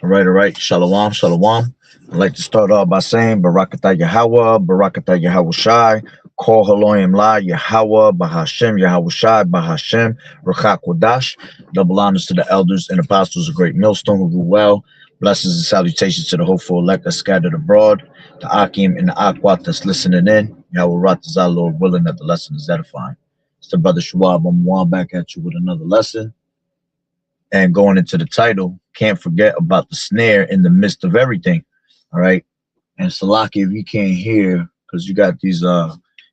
All right. Shalom, shalom. I'd like to start off by saying Barakatah Yahweh, Barakatah Yahweh Shai, Kol Haloim La, Yahweh, Bahashem, Yahweh Shai, Bahashem, Rakak Wadash. Double honors to the elders and apostles of Great Millstone who rule well. Blessings and salutations to the hopeful elect that scattered abroad, the Akim and the Akwat that's listening in. Yahweh Ratazah, Lord willing that the lesson is edifying. It's the brother Shawab. I'm one back at you with another lesson. And going into the title, can't forget about the snare in the midst of everything. All right. And Salaki, if you can't hear, because you got these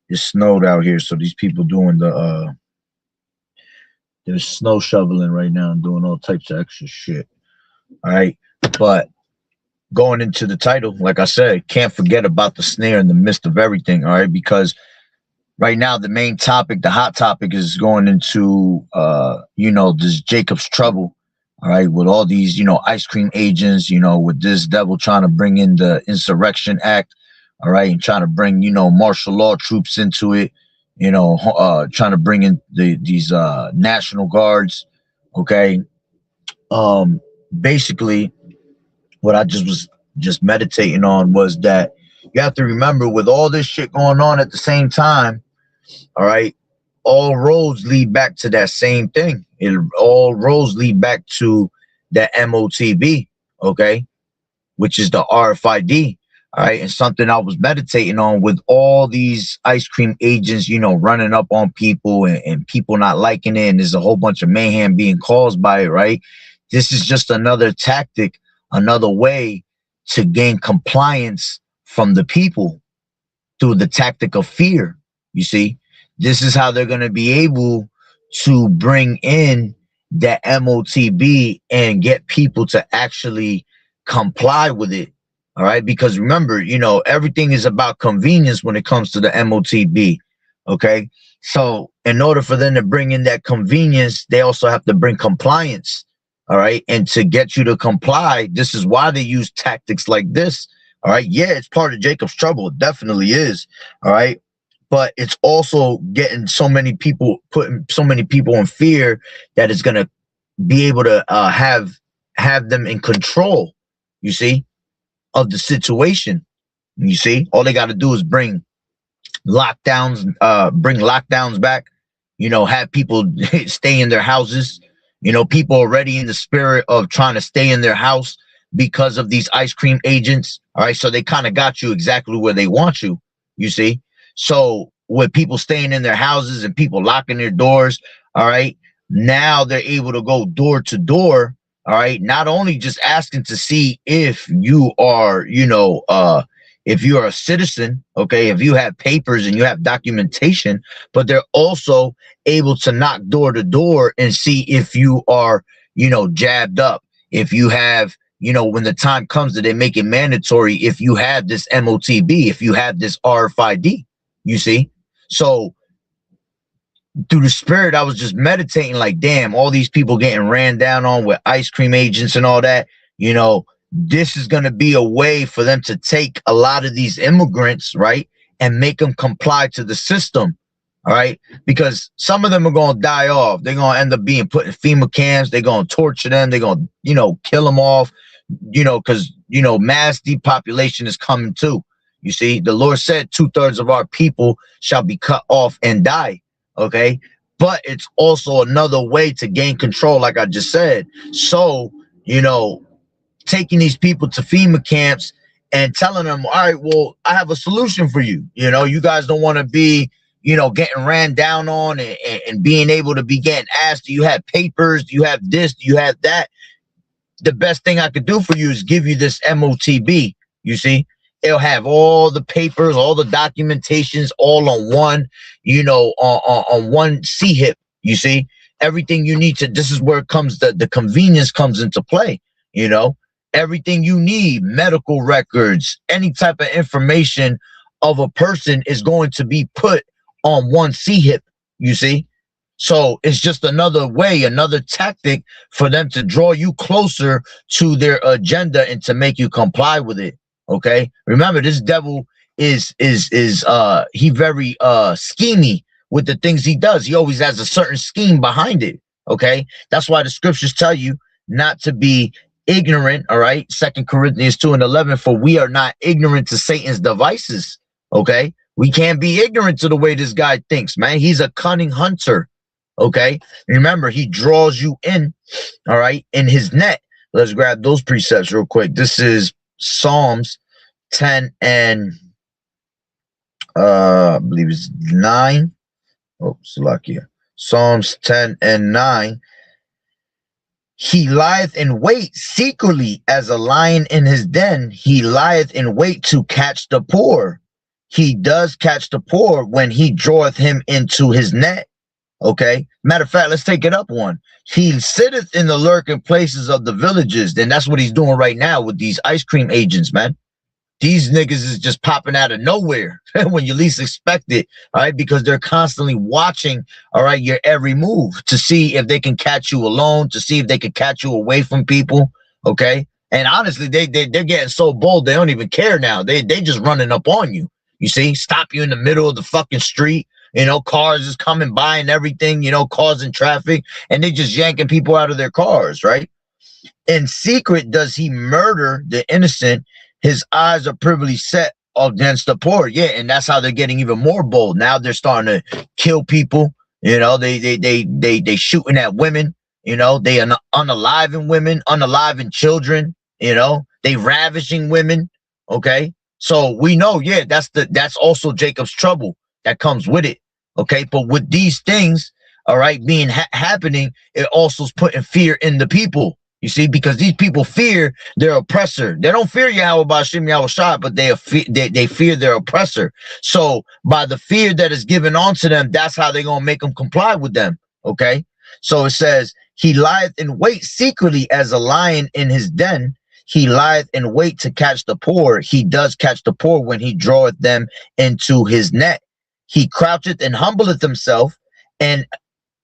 it's snowed out here. So these people doing they're snow shoveling right now and doing all types of extra shit. All right. But going into the title, like I said, can't forget about the snare in the midst of everything. All right, because right now the main topic, the hot topic, is going into this Jacob's trouble. All right, with all these ice cream agents, with this devil trying to bring in the Insurrection Act. All right, and trying to bring martial law troops into it. Trying to bring in these National Guards. Okay, basically what I was meditating on was that you have to remember, with all this shit going on at the same time, all right, all roads lead back to that same thing. All roads lead back to that MOTB, okay, which is the RFID. All right, and something I was meditating on with all these ice cream agents, running up on people and people not liking it, and there's a whole bunch of mayhem being caused by it, right? This is just another tactic, another way to gain compliance from the people through the tactic of fear. You see, this is how they're going to be able to bring in that MOTB and get people to actually comply with it. All right, because remember, everything is about convenience when it comes to the MOTB. Okay, so in order for them to bring in that convenience, they also have to bring compliance. All right, and to get you to comply, this is why they use tactics like this. All right, yeah, it's part of Jacob's trouble. It definitely is. All right, but it's also getting putting so many people in fear that it's gonna be able to have them in control. You see, of the situation. You see, all they got to do is bring lockdowns back. Have people stay in their houses. People already in the spirit of trying to stay in their house because of these ice cream agents. All right, so they kind of got you exactly where they want you. You see, so with people staying in their houses and people locking their doors, all right, now they're able to go door to door. All right, not only just asking to see if you are, if you are a citizen, okay, if you have papers and you have documentation, but they're also able to knock door to door and see if you are, jabbed up, if you have, when the time comes that they make it mandatory, if you have this MOTB, if you have this RFID, you see. So through the spirit, I was just meditating like, damn, all these people getting ran down on with ice cream agents and all that. This is going to be a way for them to take a lot of these immigrants, right, and make them comply to the system. All right, because some of them are going to die off. They're going to end up being put in FEMA camps. They're going to torture them. They're going to, kill them off, because, mass depopulation is coming too. You see, the Lord said 2/3 of our people shall be cut off and die. Okay, but it's also another way to gain control, like I just said. So, taking these people to FEMA camps and telling them, all right, well, I have a solution for you. You guys don't want to be, getting ran down on and being able to be getting asked, do you have papers? Do you have this? Do you have that? The best thing I could do for you is give you this MOTB. You see, it'll have all the papers, all the documentations, all on one, on one C-hip. You see, everything you need to. This is where it comes. The convenience comes into play. Everything you need, medical records, any type of information of a person is going to be put on one C-hip. You see, so it's just another way, another tactic for them to draw you closer to their agenda and to make you comply with it. Okay, remember, this devil is he very schemy with the things he does. He always has a certain scheme behind it. Okay, that's why the scriptures tell you not to be ignorant, all right? 2 Corinthians 2:11, for we are not ignorant to Satan's devices, okay? We can't be ignorant to the way this guy thinks, man. He's a cunning hunter, okay? Remember, he draws you in, all right, in his net. Let's grab those precepts real quick. This is Psalms 10 and I believe it's 9. Oh, Salakia. Psalms 10 and 9. He lieth in wait secretly as a lion in his den. He lieth in wait to catch the poor. He does catch the poor when he draweth him into his net. Okay. Matter of fact, let's take it up one. He sitteth in the lurking places of the villages. Then that's what he's doing right now with these ice cream agents, man. These niggas is just popping out of nowhere when you least expect it, all right? Because they're constantly watching, all right, your every move to see if they can catch you alone, to see if they can catch you away from people, okay? And honestly, they're getting so bold, they don't even care now. They just running up on you, you see? Stop you in the middle of the fucking street, you know, cars is coming by and everything, you know, causing traffic, and they just yanking people out of their cars, right? In secret does he murder the innocent. His eyes are privily set against the poor. Yeah, and that's how they're getting even more bold. Now they're starting to kill people. You know, they shooting at women. You know, they unaliving women, unaliving children. You know, they ravaging women. Okay, so we know, yeah, that's also Jacob's trouble that comes with it. Okay, but with these things, all right, being happening, it also is putting fear in the people. You see, because these people fear their oppressor. They don't fear Yahweh Bashim Yahweh Shah, but they fear their oppressor. So by the fear that is given onto them, that's how they're going to make them comply with them. Okay. So it says, he lieth in wait secretly as a lion in his den. He lieth in wait to catch the poor. He does catch the poor when he draweth them into his net. He croucheth and humbleth himself, and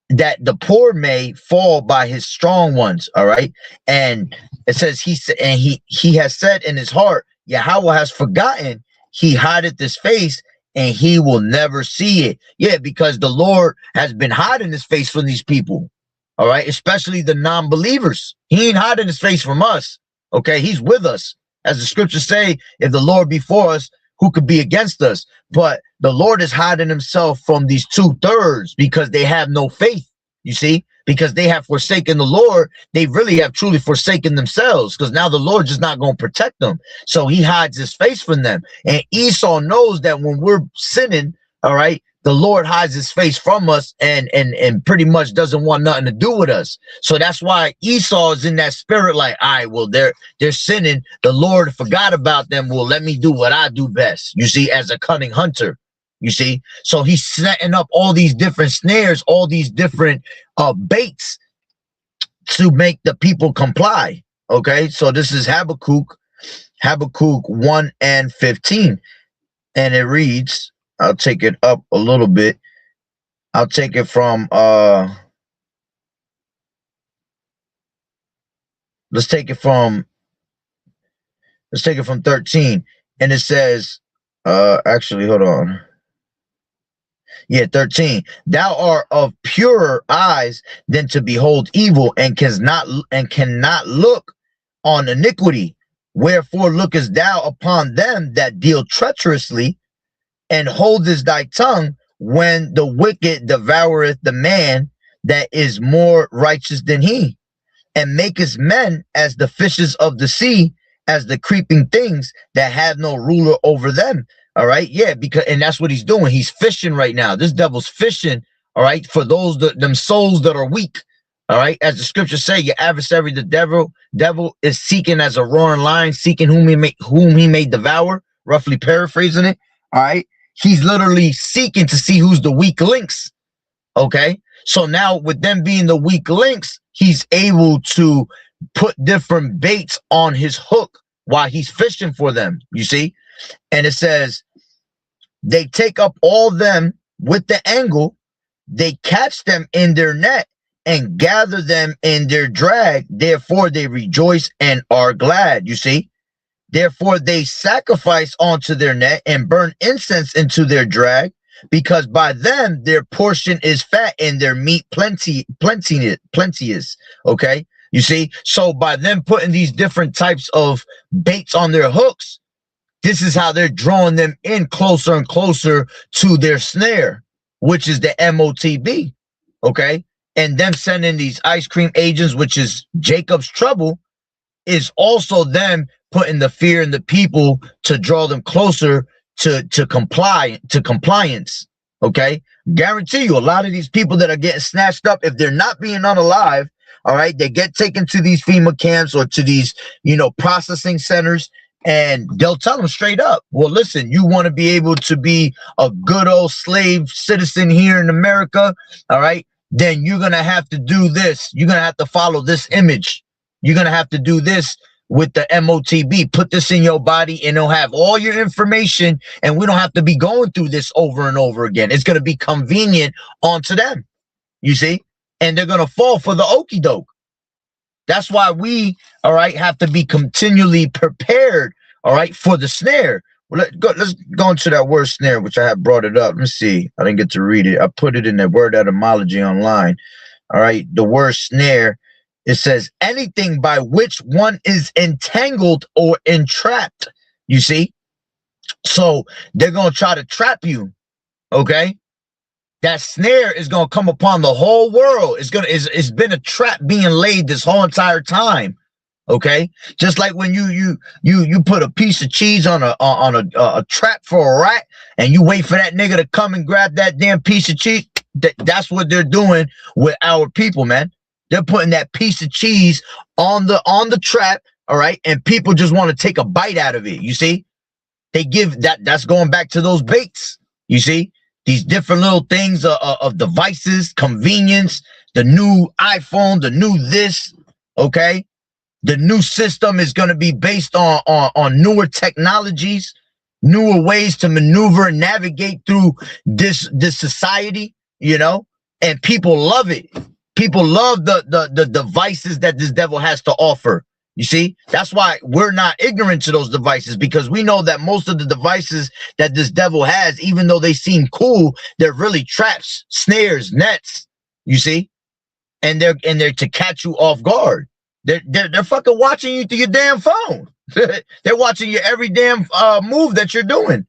that the poor may fall by his strong ones. All right. And it says he has said in his heart, Yahweh has forgotten, he hideth his face, and he will never see it. Yeah, because the Lord has been hiding his face from these people. All right, especially the non-believers. He ain't hiding his face from us. Okay, he's with us. As the scriptures say, if the Lord be for us, who could be against us? But the Lord is hiding himself from these 2/3 because they have no faith, you see, because they have forsaken the Lord. They really have truly forsaken themselves, because now the Lord is not going to protect them. So he hides his face from them. And Esau knows that when we're sinning, all right, the Lord hides his face from us and pretty much doesn't want nothing to do with us. So that's why Esau is in that spirit like, all right, well, they're sinning. The Lord forgot about them. Well, let me do what I do best, you see, as a cunning hunter, you see. So he's setting up all these different snares, all these different baits to make the people comply. Okay, so this is Habakkuk 1 and 15. And it reads, I'll take it up a little bit. I'll take it from let's take it from 13. And it says, actually, hold on. Yeah, 13. Thou art of purer eyes than to behold evil, and cannot look on iniquity. Wherefore lookest thou upon them that deal treacherously, and holdest thy tongue when the wicked devoureth the man that is more righteous than he, and makest men as the fishes of the sea, as the creeping things that have no ruler over them. All right, yeah, because and that's what he's doing. He's fishing right now. This devil's fishing, all right, for those them souls that are weak. All right, as the scriptures say, your adversary, the devil is seeking as a roaring lion, seeking whom he may devour. Roughly paraphrasing it. All right. He's literally seeking to see who's the weak links. Okay. So now with them being the weak links, he's able to put different baits on his hook while he's fishing for them, you see. And it says, they take up all them with the angle, they catch them in their net and gather them in their drag. Therefore they rejoice and are glad, you see. Therefore they sacrifice onto their net and burn incense into their drag, because by them their portion is fat and their meat plenteous. Okay, You see? So by them putting these different types of baits on their hooks, this is how they're drawing them in closer and closer to their snare, which is the MOTB. Okay? And them sending these ice cream agents, which is Jacob's trouble, is also them putting the fear in the people to draw them closer to compliance. Okay, guarantee you a lot of these people that are getting snatched up, if they're not being unalive, all right, they get taken to these FEMA camps or to these, processing centers, and they'll tell them straight up, well, listen, you want to be able to be a good old slave citizen here in America, all right, then you're going to have to do this. You're going to have to follow this image. You're going to have to do this with the MOTB. Put this in your body and it'll have all your information, and we don't have to be going through this over and over again. It's going to be convenient onto them, you see, and they're going to fall for the okie doke. That's why we, all right, have to be continually prepared, all right, for the snare. Well, let's go into that word snare, which I have brought it up. Let me see. I didn't get to read it. I put it in the word etymology online. All right. The word snare, it says anything by which one is entangled or entrapped. You see? So they're going to try to trap you. Okay? That snare is going to come upon the whole world. It's been a trap being laid this whole entire time. Okay? Just like when you put a piece of cheese on a trap for a rat, and you wait for that nigga to come and grab that damn piece of cheese. That's what they're doing with our people, man. They're putting that piece of cheese on the trap, all right, and people just want to take a bite out of it. You see, they give that's going back to those baits. You see, these different little things of devices, convenience, the new iPhone, the new this, okay. The new system is going to be based on newer technologies, newer ways to maneuver and navigate through this society, and people love it. People love the devices that this devil has to offer. You see, that's why we're not ignorant to those devices, because we know that most of the devices that this devil has, even though they seem cool, they're really traps, snares, nets. You see, and they're to catch you off guard. They're fucking watching you through your damn phone. They're watching your every damn move that you're doing.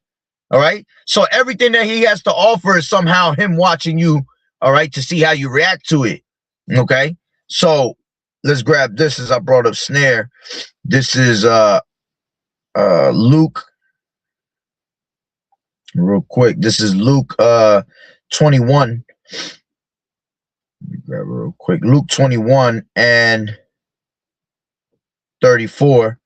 All right. So everything that he has to offer is somehow him watching you. All right, to see how you react to it. Okay, so let's grab this as I brought up snare. This is Luke, real quick. This is Luke 21. Let me grab it real quick. Luke 21 and 34.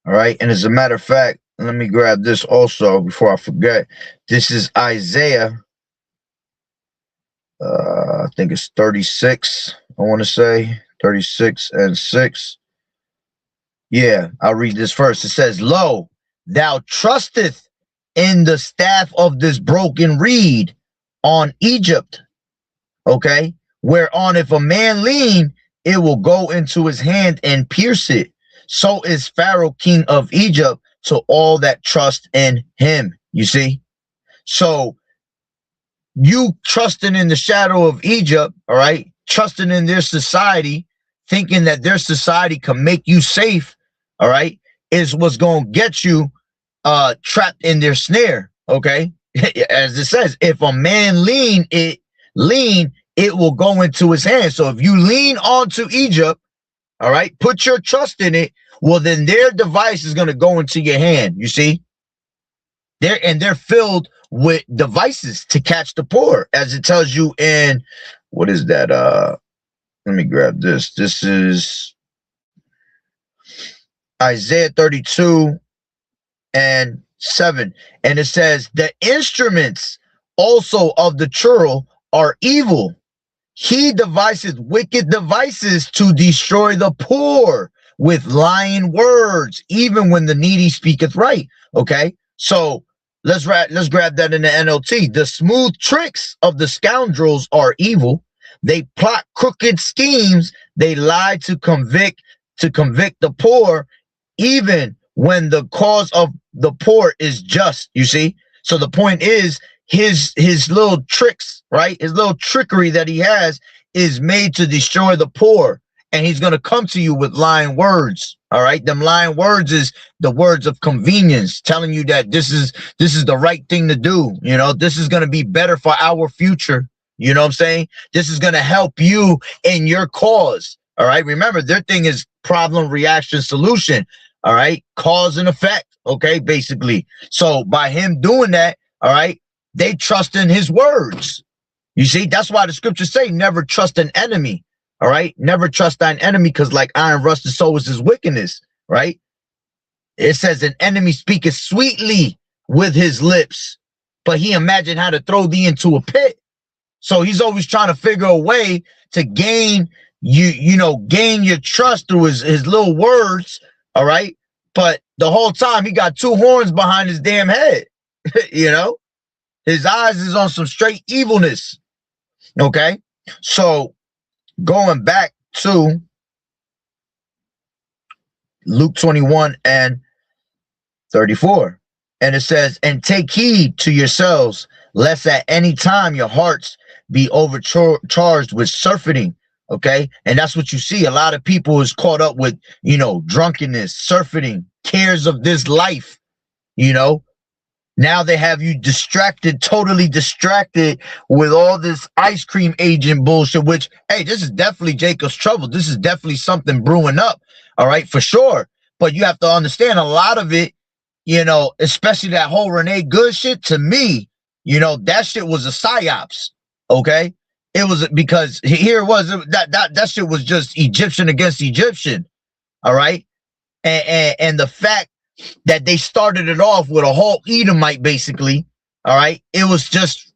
All right, and as a matter of fact, let me grab this also before I forget. This is Isaiah. I think it's 36. I want to say 36 and 6. Yeah, I'll read this first. It says, "Lo, thou trusteth in the staff of this broken reed on Egypt, okay, whereon if a man lean, it will go into his hand and pierce it. So is Pharaoh king of Egypt to all that trust in him." You see? So you trusting in the shadow of Egypt, all right, trusting in their society, thinking that their society can make you safe, all right, is what's going to get you trapped in their snare, okay? As it says, if a man lean, it will go into his hand. So if you lean onto Egypt, all right, put your trust in it, well, then their device is going to go into your hand, you see? They're filled with devices to catch the poor, as it tells you in, what is that? Let me grab this. This is Isaiah 32 and 7. And it says, "The instruments also of the churl are evil. He deviseth wicked devices to destroy the poor with lying words, even when the needy speaketh right." Okay, so let's grab that in the NLT. "The smooth tricks of the scoundrels are evil. They plot crooked schemes. They lie to convict the poor, even when the cause of the poor is just." You see? So the point is, his little tricks, right? His little trickery that he has is made to destroy the poor. and he's going to come to you with lying words. All right. Them lying words is the words of convenience, telling you that this is the right thing to do. You know, this is going to be better for our future. You know what I'm saying? This is going to help you in your cause. All right. Remember, their thing is problem, reaction, solution. All right. Cause and effect. Okay. Basically. So by him doing that, all right, they trust in his words. You see, that's why the scriptures say never trust an enemy. All right. Never trust thine enemy, because like iron rusted, so is his wickedness. Right. It says an enemy speaketh sweetly with his lips, but he imagined how to throw thee into a pit. So he's always trying to figure a way to gain gain your trust through his little words. All right. But the whole time he got two horns behind his damn head. You know, his eyes is on some straight evilness. Okay. So going back to Luke 21 and 34, and it says, and take heed to yourselves, lest at any time your hearts be overcharged with surfeiting. Okay. And that's what you see. A lot of people is caught up with, drunkenness, surfeiting, cares of this life. Now they have you distracted, totally distracted with all this ice cream agent bullshit, which, hey, this is definitely Jacob's trouble. This is definitely something brewing up. All right, for sure. But you have to understand a lot of it, especially that whole Renee Good shit, to me, that shit was a psyops. Okay. It was because here it was that shit was just Egyptian against Egyptian. All right. And the fact that they started it off with a whole Edomite, basically. All right. It was just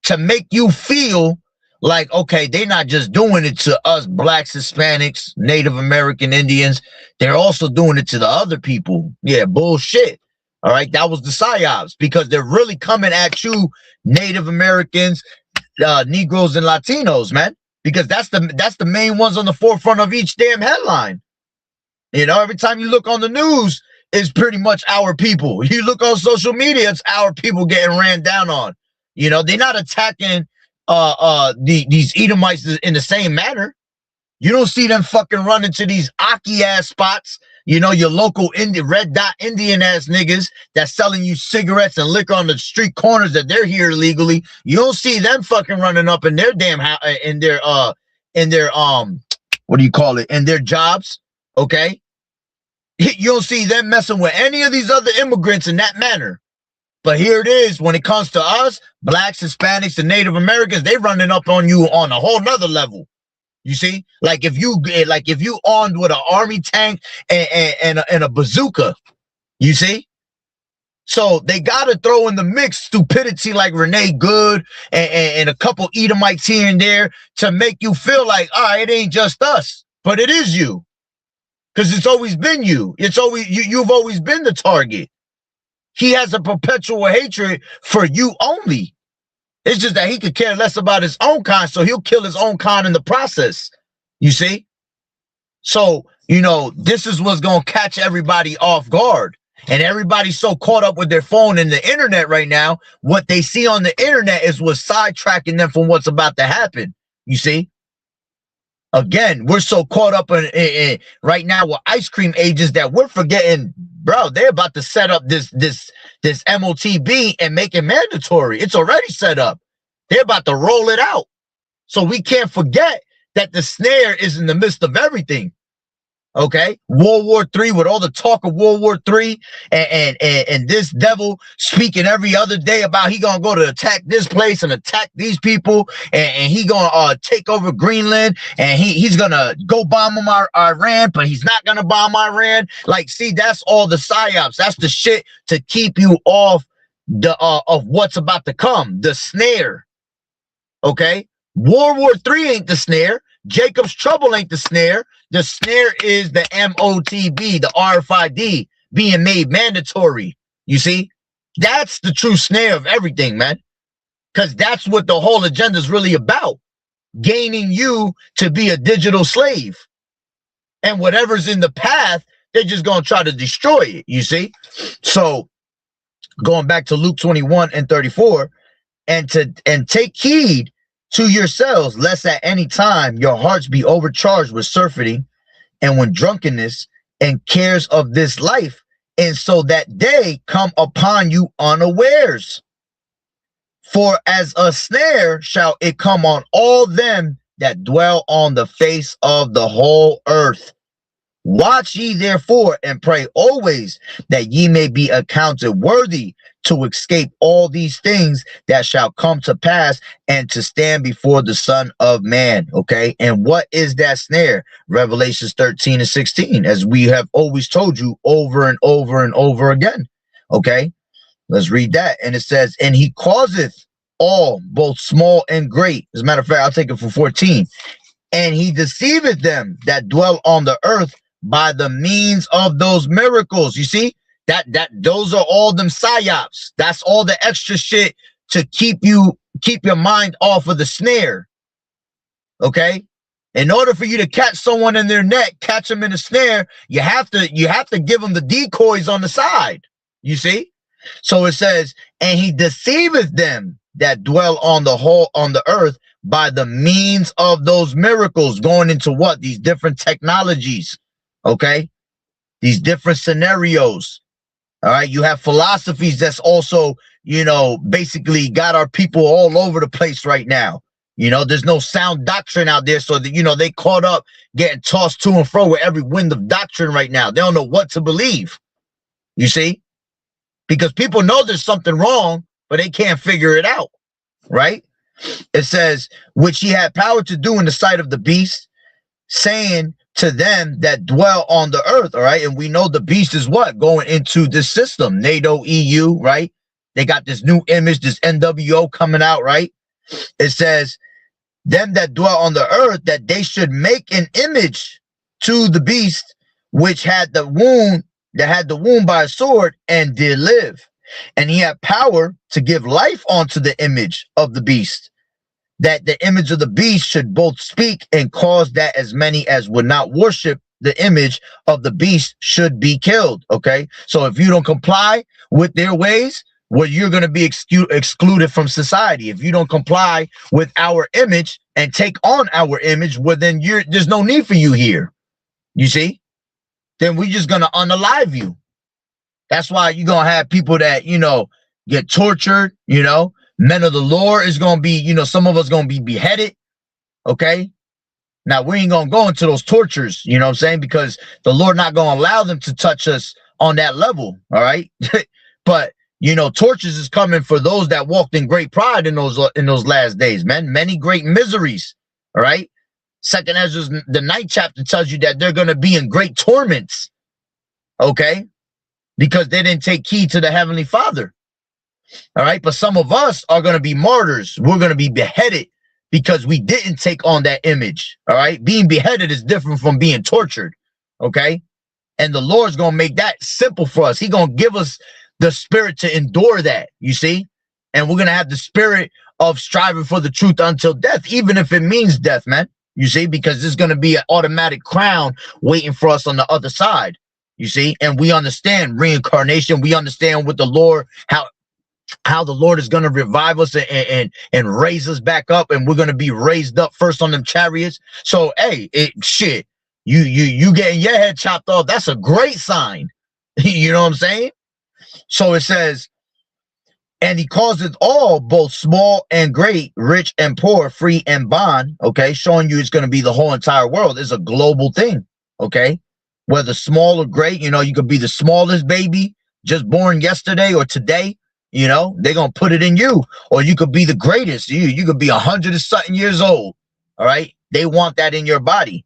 to make you feel like, okay, they're not just doing it to us blacks, Hispanics, Native American Indians. They're also doing it to the other people. Yeah, bullshit. All right. That was the psyops, because they're really coming at you, Native Americans, Negroes and Latinos, man, because that's the main ones on the forefront of each damn headline. Every time you look on the news, it's pretty much our people. You look on social media, it's our people getting ran down on. They're not attacking these Edomites in the same manner. You don't see them fucking running to these Aki ass spots. Your local red dot Indian ass niggas that's selling you cigarettes and liquor on the street corners that they're here illegally. You don't see them fucking running up in their damn in their what do you call it? In their jobs. Okay. You don't see them messing with any of these other immigrants in that manner. But here it is, when it comes to us, blacks, Hispanics, and Native Americans, they running up on you on a whole nother level. You see, like if you armed with an army tank and a bazooka, you see. So they gotta throw in the mix stupidity like Renee Good and a couple Edomites here and there to make you feel like, all right, it ain't just us, but it is you. Because it's always been you. It's always you've always been the target. He has a perpetual hatred for you only. It's just that he could care less about his own kind, so he'll kill his own kind in the process. You see? So, this is what's going to catch everybody off guard. And everybody's so caught up with their phone and the internet right now. What they see on the internet is what's sidetracking them from what's about to happen. You see? Again, we're so caught up in right now with ice cream agents that we're forgetting, bro, they're about to set up this MOTB and make it mandatory. It's already set up. They're about to roll it out. So we can't forget that the snare is in the midst of everything. Okay, World War III, with all the talk of World War III, and this devil speaking every other day about he gonna go to attack this place and attack these people, and he gonna take over Greenland, and he's gonna go bomb Iran, but he's not gonna bomb Iran. Like, see, that's all the psyops. That's the shit to keep you off the of what's about to come. The snare. Okay, World War III ain't the snare. Jacob's trouble ain't the snare. The snare is the MOTB, the RFID being made mandatory. You see, that's the true snare of everything, man. Because that's what the whole agenda is really about. Gaining you to be a digital slave. And whatever's in the path, they're just going to try to destroy it, you see. So going back to Luke 21 and 34, and take heed to yourselves, lest at any time your hearts be overcharged with surfeiting, and when drunkenness and cares of this life, and so that day come upon you unawares. For as a snare shall it come on all them that dwell on the face of the whole earth. Watch ye therefore, and pray always, that ye may be accounted worthy to escape all these things that shall come to pass, and to stand before the Son of Man. Okay, and what is that snare? Revelations 13 and 16, as we have always told you over and over and over again. Okay, let's read that. And it says, and he causeth all, both small and great. As a matter of fact, I'll take it for 14. And he deceiveth them that dwell on the earth by the means of those miracles. You see, that those are all them psyops. That's all the extra shit to keep your mind off of the snare. Okay, in order for you to catch someone in their net, catch them in a snare, you have to give them the decoys on the side. You see, so it says, and he deceiveth them that dwell on the earth by the means of those miracles, going into what? These different technologies. Okay, these different scenarios. All right, you have philosophies that's also, you know, basically got our people all over the place right now. You know, there's no sound doctrine out there, so that, you know, they caught up getting tossed to and fro with every wind of doctrine right now. They don't know what to believe. You see, because people know there's something wrong, but they can't figure it out. Right? It says, which he had power to do in the sight of the beast, saying to them that dwell on the earth. All right, and we know the beast is what? Going into this system, NATO, EU, right? They got this new image, this NWO coming out, right? It says, them that dwell on the earth, that they should make an image to the beast, which had the wound by a sword, and did live. And he had power to give life unto the image of the beast, that the image of the beast should both speak and cause that as many as would not worship the image of the beast should be killed. Okay, so if you don't comply with their ways, well, you're going to be excluded from society. If you don't comply with our image and take on our image, well, then there's no need for you here. You see, then we're just going to unalive you. That's why you're going to have people that, you know, get tortured. You know, men of the Lord is going to be, you know, some of us going to be beheaded. Okay, now we ain't going to go into those tortures, you know what I'm saying, because the Lord not going to allow them to touch us on that level. All right. But you know, tortures is coming for those that walked in great pride in those last days, man. Many great miseries. All right. Second Ezra, the 9th chapter, tells you that they're going to be in great torments. Okay, because they didn't take heed to the Heavenly Father. All right. But some of us are going to be martyrs. We're going to be beheaded because we didn't take on that image. All right. Being beheaded is different from being tortured. Okay. And the Lord's going to make that simple for us. He's going to give us the spirit to endure that, you see, and we're going to have the spirit of striving for the truth until death, even if it means death, man, you see, because there's going to be an automatic crown waiting for us on the other side, you see, and we understand reincarnation. We understand with the Lord, how the Lord is going to revive us and raise us back up, and we're going to be raised up first on them chariots. So, hey, shit, you getting your head chopped off, that's a great sign. You know what I'm saying? So it says, and he causeth all, both small and great, rich and poor, free and bond. Okay, showing you it's going to be the whole entire world. It's a global thing. Okay, whether small or great, you know, you could be the smallest baby just born yesterday or today. You know, they're going to put it in you, or you could be the greatest. You could be 100 and something years old. All right, they want that in your body.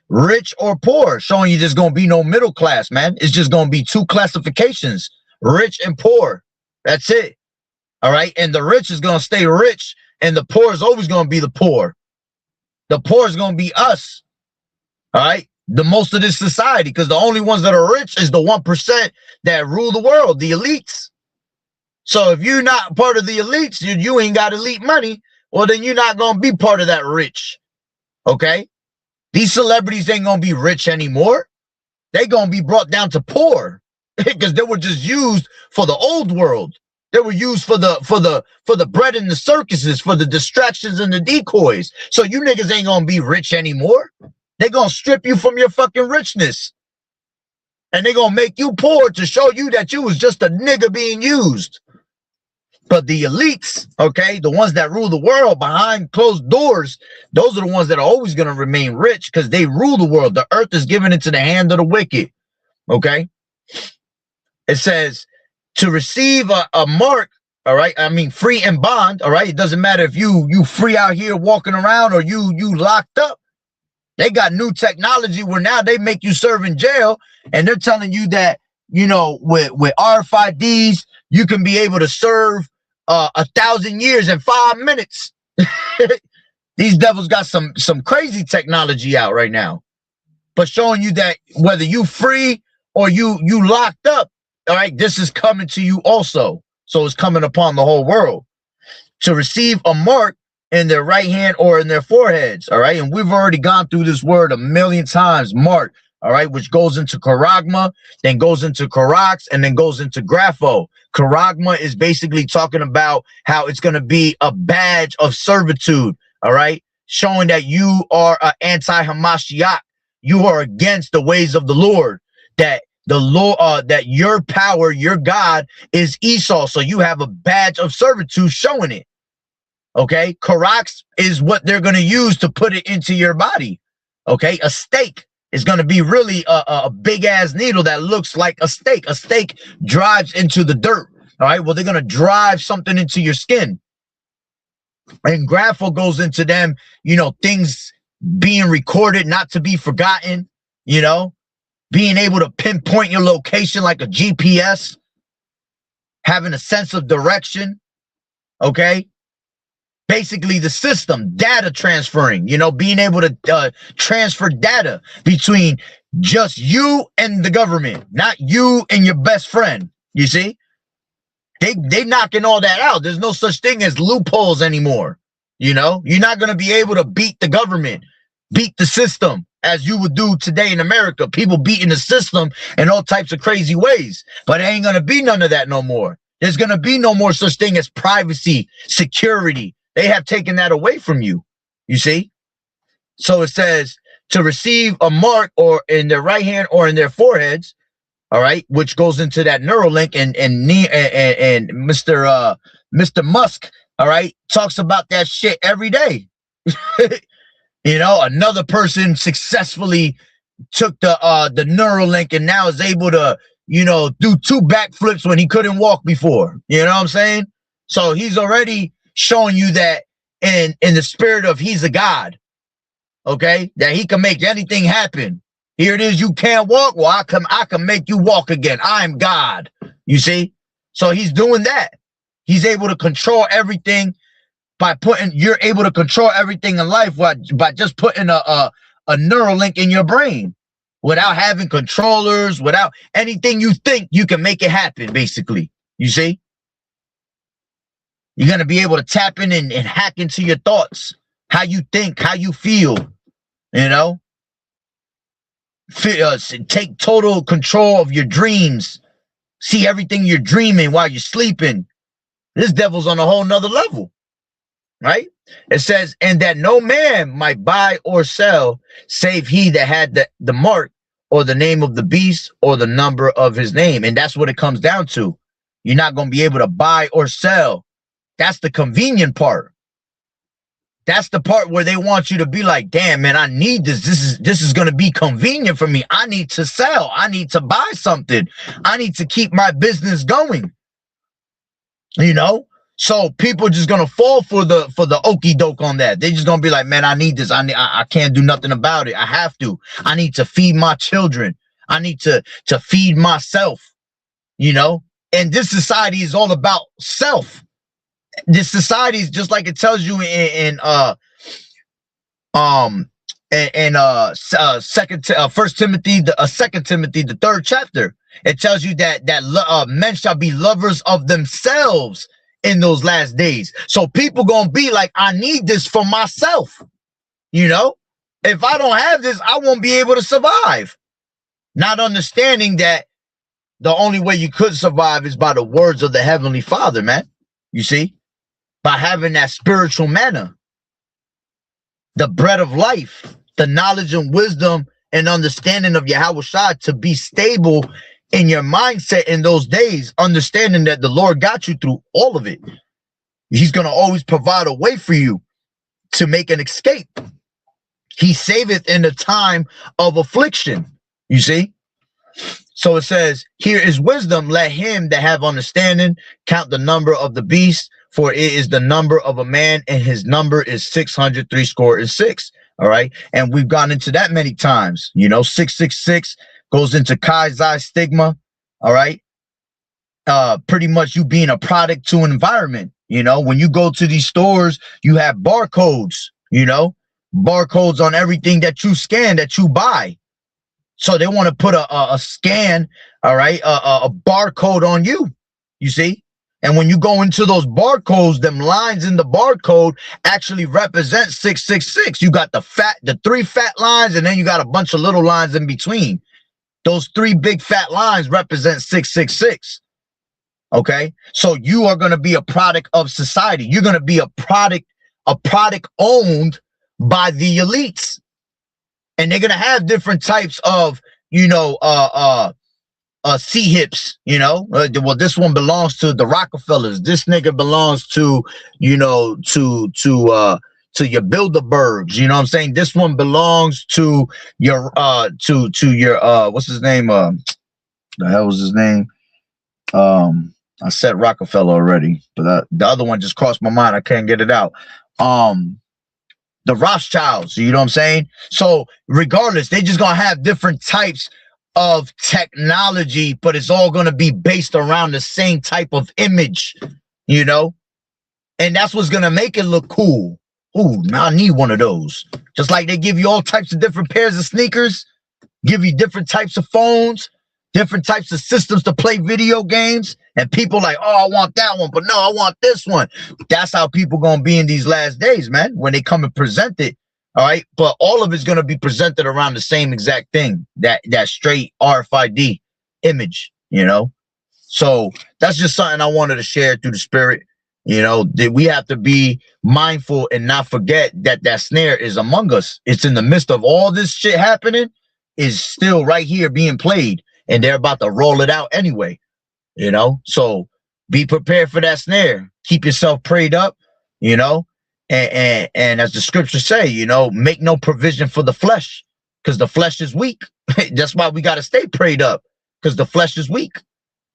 Rich or poor, showing you there's going to be no middle class, man. It's just going to be two classifications. Rich and poor. That's it. All right. And the rich is going to stay rich, and the poor is always going to be the poor. The poor is going to be us. All right. The most of this society, because the only ones that are rich is the 1% that rule the world, the elites. So if you're not part of the elites, you ain't got elite money, well, then you're not going to be part of that rich. Okay. These celebrities ain't going to be rich anymore. They're going to be brought down to poor. Because they were just used for the old world. They were used for the bread in the circuses, for the distractions and the decoys. So you niggas ain't gonna be rich anymore. They gonna strip you from your fucking richness. And they gonna make you poor to show you that you was just a nigga being used. But the elites, okay, the ones that rule the world behind closed doors, those are the ones that are always going to remain rich because they rule the world. The earth is given into the hand of the wicked, okay? It says to receive a mark, all right? I mean, free and bond, all right? It doesn't matter if you free out here walking around or you locked up. They got new technology where now they make you serve in jail, and they're telling you that, you know, with RFIDs, you can be able to serve 1,000 years in 5 minutes. These devils got some crazy technology out right now, but showing you that whether you free or you locked up, all right, this is coming to you also. So it's coming upon the whole world to receive a mark in their right hand or in their foreheads. All right, and we've already gone through this word a million times, mark. All right, which goes into charagma, then goes into charax, and then goes into grapho. Charagma is basically talking about how it's going to be a badge of servitude, all right, showing that you are an anti-Hamashiach. You are against the ways of the Lord, that the Lord, that your power, your God is Esau. So you have a badge of servitude showing it, okay? Charax is what they're going to use to put it into your body, okay? A stake. It's going to be really a big-ass needle that looks like a stake. A stake drives into the dirt, all right? Well, they're going to drive something into your skin. And grapho goes into them, you know, things being recorded, not to be forgotten, you know, being able to pinpoint your location like a GPS, having a sense of direction, okay? Basically the system, data transferring, you know, being able to transfer data between just you and the government, not you and your best friend. You see, they knocking all that out. There's no such thing as loopholes anymore. You know, you're not going to be able to beat the government, beat the system as you would do today in America. People beating the system in all types of crazy ways, but it ain't going to be none of that no more. There's going to be no more such thing as privacy, security. They have taken that away from you, you see? So it says to receive a mark or in their right hand or in their foreheads, all right, which goes into that Neuralink and Mr. Musk, all right, talks about that shit every day. You know, another person successfully took the Neuralink and now is able to, you know, do 2 backflips when he couldn't walk before. You know what I'm saying? So he's already showing you that in the spirit of he's a god, okay, that he can make anything happen. Here it is, you can't walk, well, I can make you walk again. I'm God, you see? So he's doing that. He's able to control everything by you're able to control everything in life by just putting a Neuralink in your brain without having controllers, without anything you think, you can make it happen, basically, you see? You're going to be able to tap in and hack into your thoughts, how you think, how you feel, you know? Take total control of your dreams. See everything you're dreaming while you're sleeping. This devil's on a whole nother level, right? It says, and that no man might buy or sell save he that had the mark or the name of the beast or the number of his name. And that's what it comes down to. You're not going to be able to buy or sell. That's the convenient part. That's the part where they want you to be like, damn, man, I need this. This is going to be convenient for me. I need to sell. I need to buy something. I need to keep my business going. You know? So people just going to fall for the okie doke on that. They're just going to be like, man, I need this. I can't do nothing about it. I have to. I need to feed my children. I need to feed myself, you know? And this society is all about self. This society is just like it tells you in First Timothy, Second Timothy, the 3rd chapter. It tells you that men shall be lovers of themselves in those last days. So people gonna be like, I need this for myself. You know, if I don't have this, I won't be able to survive. Not understanding that the only way you could survive is by the words of the Heavenly Father, man. You see? By having that spiritual manna, the bread of life, the knowledge and wisdom and understanding of Yahweh Shai to be stable in your mindset in those days, understanding that the Lord got you through all of it. He's going to always provide a way for you to make an escape. He saveth in the time of affliction. You see? So it says, here is wisdom. Let him that have understanding count the number of the beast, for it is the number of a man, and his number is 666. All right. And we've gone into that many times. You know, 666 goes into Kai Zai stigma. All right. Pretty much you being a product to an environment. You know, when you go to these stores, you have barcodes, you know, barcodes on everything that you scan, that you buy. So they want to put a scan, all right, a barcode on you, you see? And when you go into those barcodes, them lines in the barcode actually represent 666. You got the three fat lines, and then you got a bunch of little lines in between. Those three big fat lines represent 666. Okay, so you are going to be a product of society. You're going to be a product owned by the elites, and they're going to have different types of, you know, C-hips, you know. Well, this one belongs to the Rockefellers. This nigga belongs to, you know, to your Bilderbergs. You know what I'm saying? This one belongs to your to your what's his name? The hell was his name? I said Rockefeller already, but the other one just crossed my mind. I can't get it out. The Rothschilds, you know what I'm saying? So regardless, they just gonna have different types of technology, but it's all gonna be based around the same type of image, you know? And that's what's gonna make it look cool. Ooh, now I need one of those. Just like they give you all types of different pairs of sneakers, give you different types of phones, different types of systems to play video games, and people like, oh, I want that one, but no, I want this one. That's how people gonna be in these last days, man, when they come and present it. All right, but all of it's gonna be presented around the same exact thing, that straight RFID image, you know. So that's just something I wanted to share through the spirit. You know, that we have to be mindful and not forget that that snare is among us. It's in the midst of all this shit happening, is still right here being played. And they're about to roll it out anyway, you know? So be prepared for that snare. Keep yourself prayed up, you know? And as the scriptures say, you know, make no provision for the flesh, because the flesh is weak. That's why we got to stay prayed up, because the flesh is weak,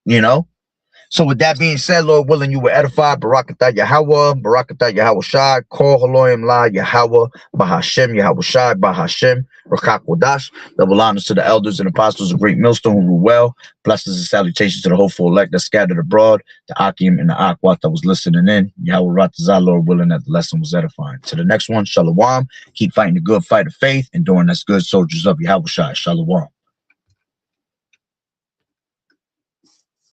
you know? So with that being said, Lord willing, you were edified. Barakatah Yahweh, Barakatah Yahweh Shai, Kol Haloim La Yahweh, Bahashem Yahweh Shai, Bahashem, Rakak Wadash. Double honors to the elders and apostles of Great Millstone who rule well. Blessings and salutations to the hopeful elect that scattered abroad, the Akim and the Akwat that was listening in. Yahweh Ratazah, Lord willing, that the lesson was edifying. To the next one, Shalom. Keep fighting the good fight of faith, enduring as good soldiers of Yahweh Shai. Shalom.